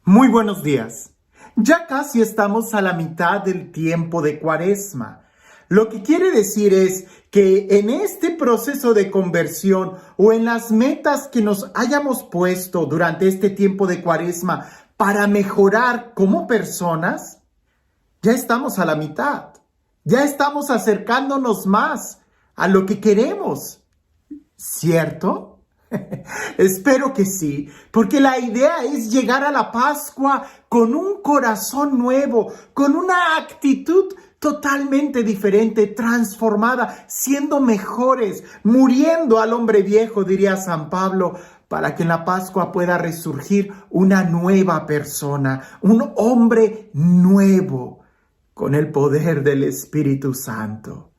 Muy buenos días. Ya casi estamos a la mitad del tiempo de Cuaresma. Lo que quiere decir es que en este proceso de conversión o en las metas que nos hayamos puesto durante este tiempo de Cuaresma para mejorar como personas, ya estamos a la mitad. Ya estamos acercándonos más a lo que queremos. ¿Cierto? Espero que sí, porque la idea es llegar a la Pascua con un corazón nuevo, con una actitud totalmente diferente, transformada, siendo mejores, muriendo al hombre viejo, diría San Pablo, para que en la Pascua pueda resurgir una nueva persona, un hombre nuevo, con el poder del Espíritu Santo.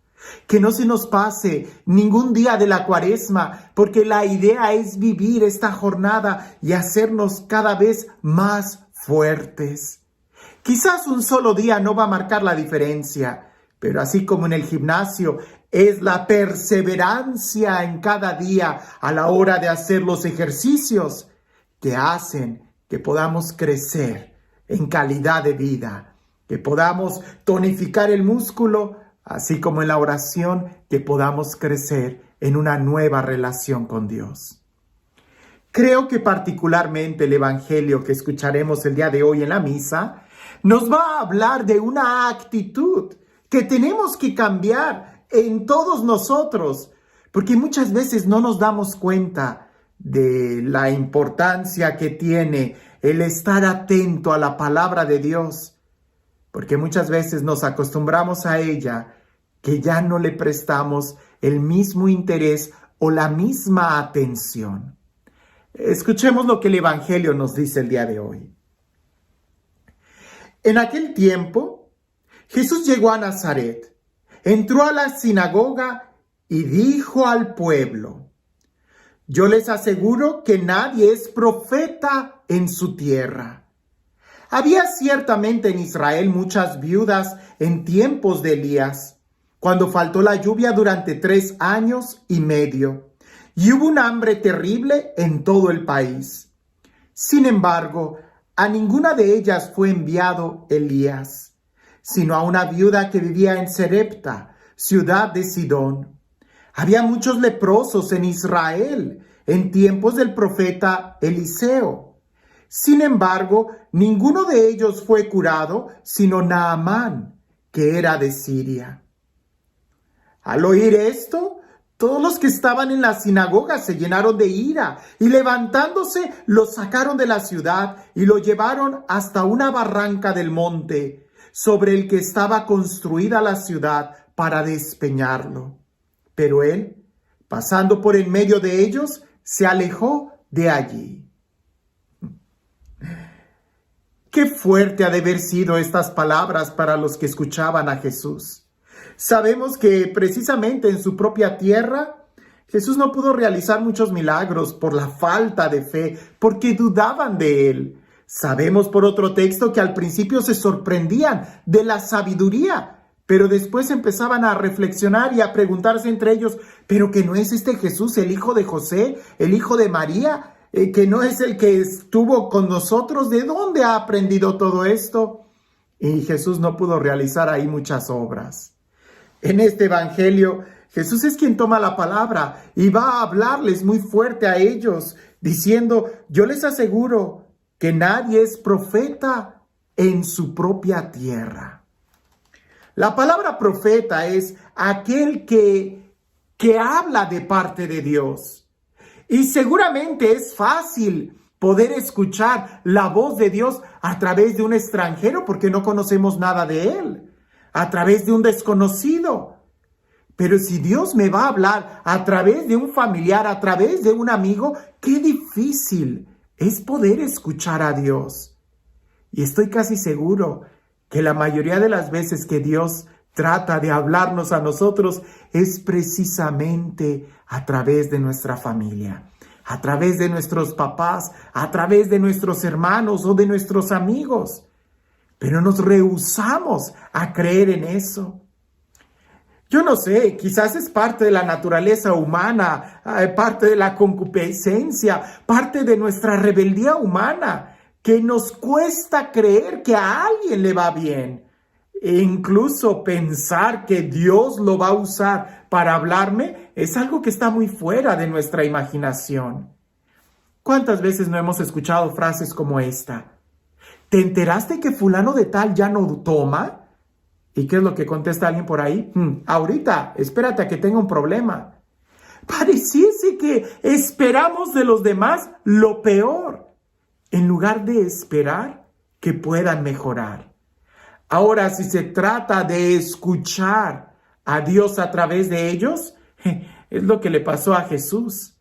Que no se nos pase ningún día de la Cuaresma, porque la idea es vivir esta jornada y hacernos cada vez más fuertes. Quizás un solo día no va a marcar la diferencia, pero así como en el gimnasio, es la perseverancia en cada día a la hora de hacer los ejercicios que hacen que podamos crecer en calidad de vida, que podamos tonificar el músculo, así como en la oración, que podamos crecer en una nueva relación con Dios. Creo que particularmente el Evangelio que escucharemos el día de hoy en la misa nos va a hablar de una actitud que tenemos que cambiar en todos nosotros, porque muchas veces no nos damos cuenta de la importancia que tiene el estar atento a la palabra de Dios, porque muchas veces nos acostumbramos a ella, que ya no le prestamos el mismo interés o la misma atención. Escuchemos lo que el Evangelio nos dice el día de hoy. En aquel tiempo, Jesús llegó a Nazaret, entró a la sinagoga y dijo al pueblo: yo les aseguro que nadie es profeta en su tierra. Había ciertamente en Israel muchas viudas en tiempos de Elías, cuando faltó la lluvia durante 3 años y medio, y hubo un hambre terrible en todo el país. Sin embargo, a ninguna de ellas fue enviado Elías, sino a una viuda que vivía en Sarepta, ciudad de Sidón. Había muchos leprosos en Israel en tiempos del profeta Eliseo. Sin embargo, ninguno de ellos fue curado, sino Naamán, que era de Siria. Al oír esto, todos los que estaban en la sinagoga se llenaron de ira y levantándose lo sacaron de la ciudad y lo llevaron hasta una barranca del monte sobre el que estaba construida la ciudad para despeñarlo. Pero él, pasando por en medio de ellos, se alejó de allí. Qué fuerte ha de haber sido estas palabras para los que escuchaban a Jesús. Sabemos que precisamente en su propia tierra, Jesús no pudo realizar muchos milagros por la falta de fe, porque dudaban de él. Sabemos por otro texto que al principio se sorprendían de la sabiduría, pero después empezaban a reflexionar y a preguntarse entre ellos: ¿pero que no es este Jesús el hijo de José, el hijo de María? ¿Que no es el que estuvo con nosotros? ¿De dónde ha aprendido todo esto? Y Jesús no pudo realizar ahí muchas obras. En este Evangelio, Jesús es quien toma la palabra y va a hablarles muy fuerte a ellos, diciendo: yo les aseguro que nadie es profeta en su propia tierra. La palabra profeta es aquel que habla de parte de Dios. Y seguramente es fácil poder escuchar la voz de Dios a través de un extranjero, porque no conocemos nada de él, a través de un desconocido. Pero si Dios me va a hablar a través de un familiar, a través de un amigo, qué difícil es poder escuchar a Dios. Y estoy casi seguro que la mayoría de las veces que Dios trata de hablarnos a nosotros es precisamente a través de nuestra familia, a través de nuestros papás, a través de nuestros hermanos o de nuestros amigos. Pero nos rehusamos a creer en eso. Yo no sé, quizás es parte de la naturaleza humana, parte de la concupiscencia, parte de nuestra rebeldía humana, que nos cuesta creer que a alguien le va bien. E incluso pensar que Dios lo va a usar para hablarme es algo que está muy fuera de nuestra imaginación. ¿Cuántas veces no hemos escuchado frases como esta? ¿Te enteraste que fulano de tal ya no toma? ¿Y qué es lo que contesta alguien por ahí? Ahorita, espérate a que tenga un problema. Pareciese que esperamos de los demás lo peor, en lugar de esperar que puedan mejorar. Ahora, si se trata de escuchar a Dios a través de ellos, es lo que le pasó a Jesús.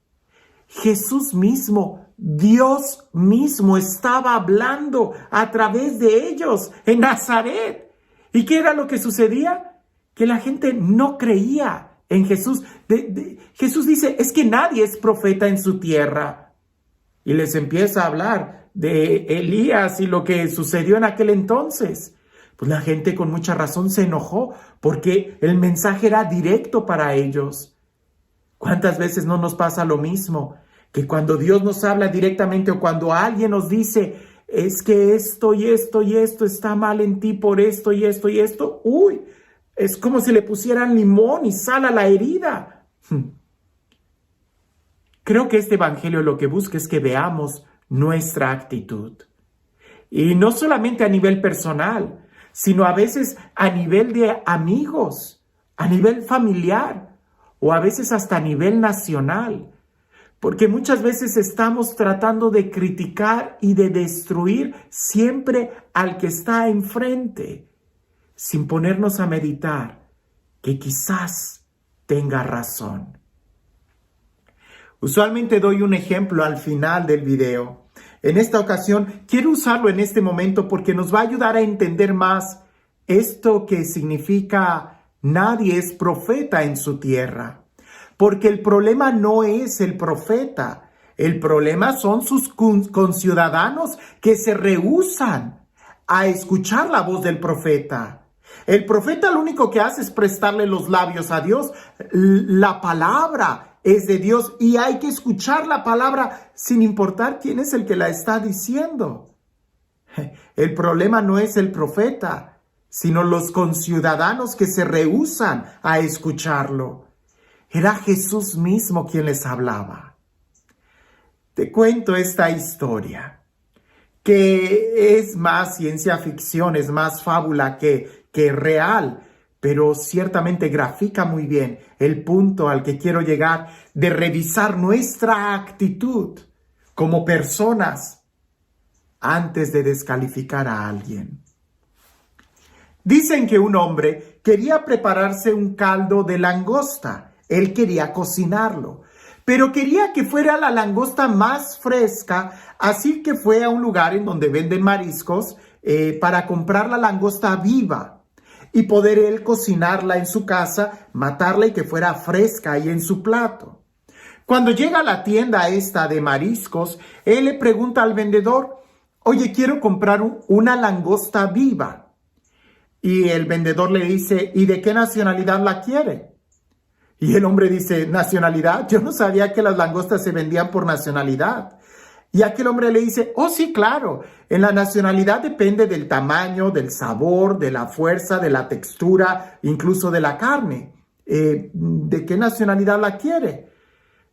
Jesús mismo, Dios mismo, estaba hablando a través de ellos en Nazaret. ¿Y qué era lo que sucedía? Que la gente no creía en Jesús. Jesús dice, es que nadie es profeta en su tierra. Y les empieza a hablar de Elías y lo que sucedió en aquel entonces. Pues la gente con mucha razón se enojó porque el mensaje era directo para ellos. ¿Cuántas veces no nos pasa lo mismo? Que cuando Dios nos habla directamente o cuando alguien nos dice, es que esto y esto y esto está mal en ti por esto y esto y esto, es como si le pusieran limón y sal a la herida. Creo que este evangelio lo que busca es que veamos nuestra actitud. Y no solamente a nivel personal, sino a veces a nivel de amigos, a nivel familiar o a veces hasta a nivel nacional. Porque muchas veces estamos tratando de criticar y de destruir siempre al que está enfrente, sin ponernos a meditar que quizás tenga razón. Usualmente doy un ejemplo al final del video. En esta ocasión quiero usarlo en este momento porque nos va a ayudar a entender más esto que significa nadie es profeta en su tierra. Porque el problema no es el profeta, el problema son sus conciudadanos que se rehúsan a escuchar la voz del profeta. El profeta lo único que hace es prestarle los labios a Dios. La palabra es de Dios y hay que escuchar la palabra sin importar quién es el que la está diciendo. El problema no es el profeta, sino los conciudadanos que se rehúsan a escucharlo. Era Jesús mismo quien les hablaba. Te cuento esta historia, que es más ciencia ficción, es más fábula que real, pero ciertamente grafica muy bien el punto al que quiero llegar de revisar nuestra actitud como personas antes de descalificar a alguien. Dicen que un hombre quería prepararse un caldo de langosta. Él quería cocinarlo, pero quería que fuera la langosta más fresca, así que fue a un lugar en donde venden mariscos para comprar la langosta viva y poder él cocinarla en su casa, matarla y que fuera fresca ahí en su plato. Cuando llega a la tienda esta de mariscos, él le pregunta al vendedor, oye, quiero comprar una langosta viva. Y el vendedor le dice, ¿y de qué nacionalidad la quiere? Y el hombre dice, ¿nacionalidad? Yo no sabía que las langostas se vendían por nacionalidad. Y aquel hombre le dice, oh sí, claro, en la nacionalidad depende del tamaño, del sabor, de la fuerza, de la textura, incluso de la carne. ¿De qué nacionalidad la quiere?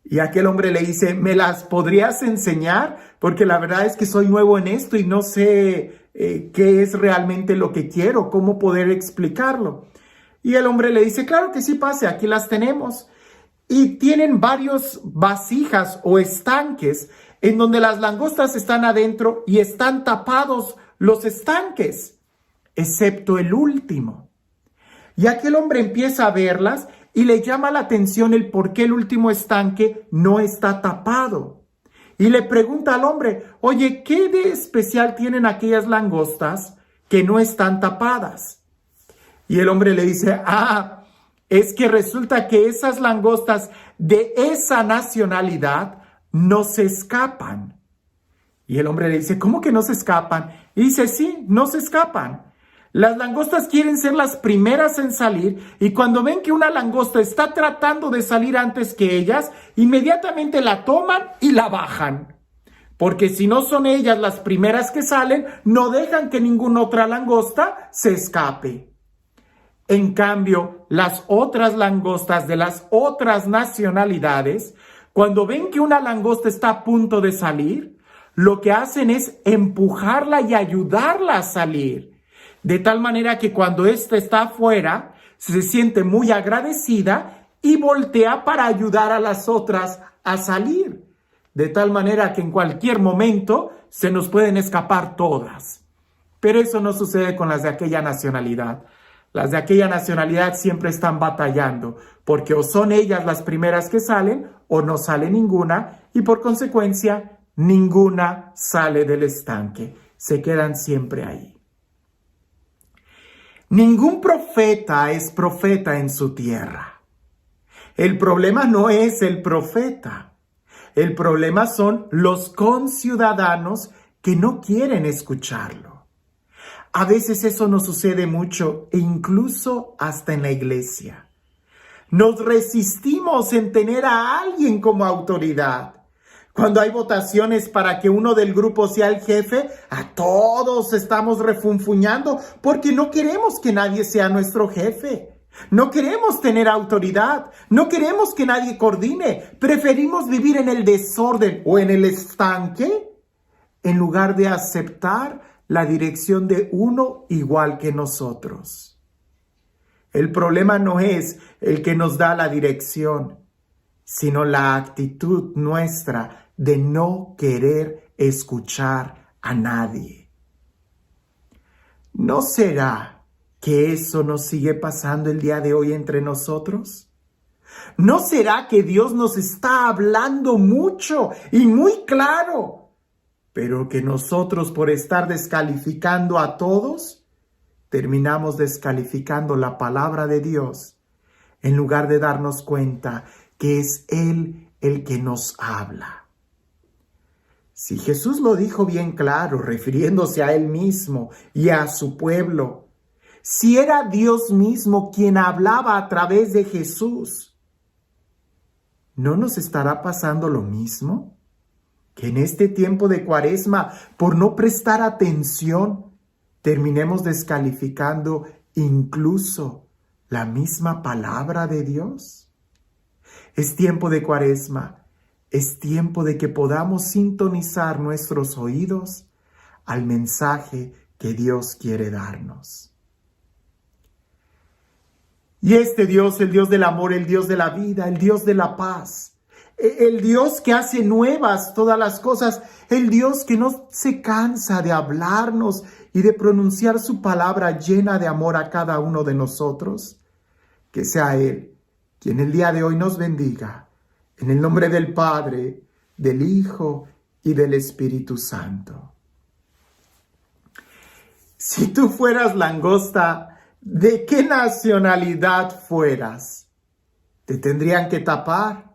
Y aquel hombre le dice, ¿me las podrías enseñar? Porque la verdad es que soy nuevo en esto y no sé qué es realmente lo que quiero, cómo poder explicarlo. Y el hombre le dice, claro que sí, pase, aquí las tenemos. Y tienen varios vasijas o estanques en donde las langostas están adentro y están tapados los estanques, excepto el último. Y aquel hombre empieza a verlas y le llama la atención el por qué el último estanque no está tapado. Y le pregunta al hombre, oye, ¿qué de especial tienen aquellas langostas que no están tapadas? Y el hombre le dice, es que resulta que esas langostas de esa nacionalidad no se escapan. Y el hombre le dice, ¿cómo que no se escapan? Y dice, sí, no se escapan. Las langostas quieren ser las primeras en salir y cuando ven que una langosta está tratando de salir antes que ellas, inmediatamente la toman y la bajan. porque si no son ellas las primeras que salen, no dejan que ninguna otra langosta se escape. En cambio, las otras langostas de las otras nacionalidades, cuando ven que una langosta está a punto de salir, lo que hacen es empujarla y ayudarla a salir. De tal manera que cuando ésta está afuera, se siente muy agradecida y voltea para ayudar a las otras a salir. De tal manera que en cualquier momento se nos pueden escapar todas. Pero eso no sucede con las de aquella nacionalidad. Las de aquella nacionalidad siempre están batallando, porque o son ellas las primeras que salen o no sale ninguna, y por consecuencia ninguna sale del estanque. Se quedan siempre ahí. Ningún profeta es profeta en su tierra. El problema no es el profeta. El problema son los conciudadanos que no quieren escucharlo. A veces eso nos sucede mucho e incluso hasta en la iglesia. Nos resistimos en tener a alguien como autoridad. Cuando hay votaciones para que uno del grupo sea el jefe, a todos estamos refunfuñando porque no queremos que nadie sea nuestro jefe. No queremos tener autoridad, no queremos que nadie coordine. Preferimos vivir en el desorden o en el estanque en lugar de aceptar la dirección de uno igual que nosotros. El problema no es el que nos da la dirección, sino la actitud nuestra de no querer escuchar a nadie. ¿No será que eso nos sigue pasando el día de hoy entre nosotros? ¿No será que Dios nos está hablando mucho y muy claro, pero que nosotros por estar descalificando a todos, terminamos descalificando la palabra de Dios, en lugar de darnos cuenta que es Él el que nos habla? Si Jesús lo dijo bien claro, refiriéndose a Él mismo y a su pueblo, si era Dios mismo quien hablaba a través de Jesús, ¿no nos estará pasando lo mismo? Que en este tiempo de Cuaresma, por no prestar atención, terminemos descalificando incluso la misma palabra de Dios. Es tiempo de Cuaresma, es tiempo de que podamos sintonizar nuestros oídos al mensaje que Dios quiere darnos. Y este Dios, el Dios del amor, el Dios de la vida, el Dios de la paz, el Dios que hace nuevas todas las cosas, el Dios que no se cansa de hablarnos y de pronunciar su palabra llena de amor a cada uno de nosotros, que sea Él quien el día de hoy nos bendiga, en el nombre del Padre, del Hijo y del Espíritu Santo. Si tú fueras langosta, ¿de qué nacionalidad fueras? ¿Te tendrían que tapar?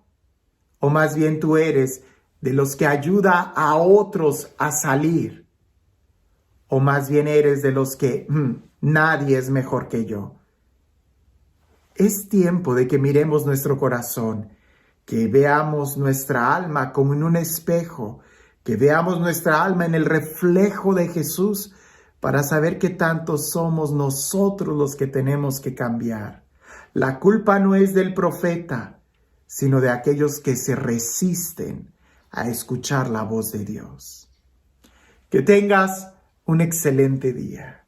¿O más bien tú eres de los que ayuda a otros a salir? ¿O más bien eres de los que nadie es mejor que yo? Es tiempo de que miremos nuestro corazón, que veamos nuestra alma como en un espejo, que veamos nuestra alma en el reflejo de Jesús para saber qué tanto somos nosotros los que tenemos que cambiar. La culpa no es del profeta, sino de aquellos que se resisten a escuchar la voz de Dios. Que tengas un excelente día.